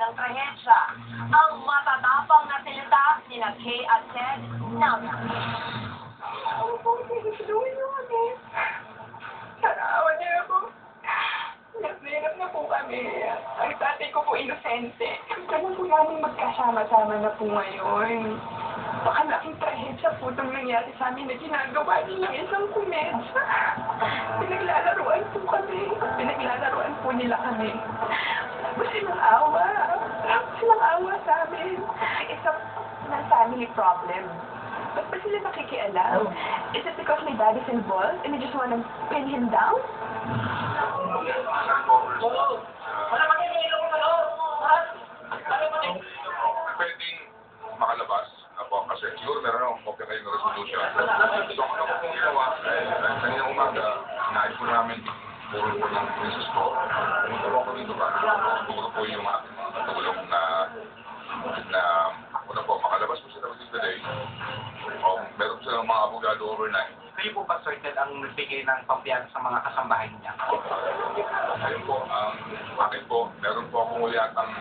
kanilang trahedya. Ang matatapang na salita ni Kay at Ted Nana. Ako po, sinusuloy mo kami. Narawan niya ako. Nagsinap na po kami. Ang tatay ko po inosente. Kaya po namin magkasama-sama na po ngayon. Pakalaking trahedya po itong nangyari sa amin na ginagawa nilang isang kumedya. Pinaglalaruan po kami. Pinaglalaruan po nila kami. Tapos silang awa. Silang awa sa amin. It's a family problem. Ba't ba sila nakikialam? Is it because my dad is involved and they just want to pin him down? Pwedeng makalabas po kasi siguro meron akong kopya kayo ng resolution. So ano ko pong ginawa, kanina umaga, naayos po namin puro po ng princess ko. Pumunta po ako dito para siguro po yung ating mga katulong na ano po, makalabas po sila within the day. Meron po silang mga abogado overnight. Kayo po ba, Sir Ted, ang nagbigay ng pampiyansa sa mga kasambahay niya? Ayun po, akin po, meron po akong uliatang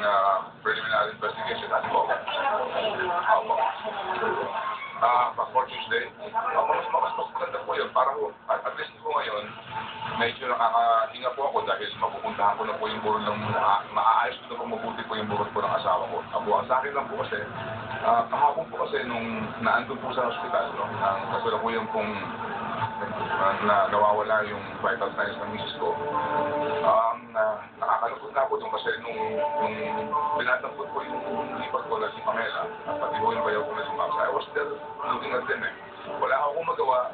preliminary investigation natin po. For Tuesday, mas maganda po yun. Para po, at least po ngayon, medyo nakakahinga po ako dahil mapupuntahan ko na po yung burol ng maaayos ko na po mabuti po yung burol po ng asawa ko. Ang sa akin lang po kasi, kahapon po kasi nung naandun po sa hospital, no, kasi lang po yung pong na nawawala yung vital signs ng misis ko. Nakakalungkot na po doon kasi nung binatampot po yung lipat ko na si Pamela at pati po yung bayaw ko na si Max. I was still looking at them eh. Wala akong magawa.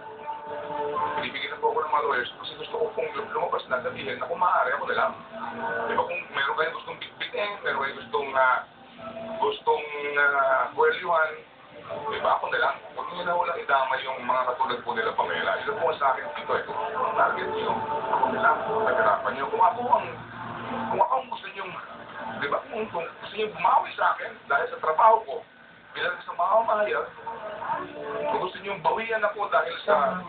Pinibigyan na po ako ng mga lawyers kasi gusto ko pong lumabas na sabihin na kung maaari ako na lang. Diba kung meron kayong gustong bitbitin, meron kayong gustong kuwelyuhan, diba ako na lang. Huwag nyo na walang idama yung mga katulad po nila Pamela. Ito po sa akin dito eh. Kung target nyo, ako na lang. Pagkarapan nyo. Kung ako ang gusto nyo, diba? Kung gusto nyo bumawi sa akin dahil sa trabaho ko, bilang sa mga mahayag, kung gusto nyo bawian ako dahil sa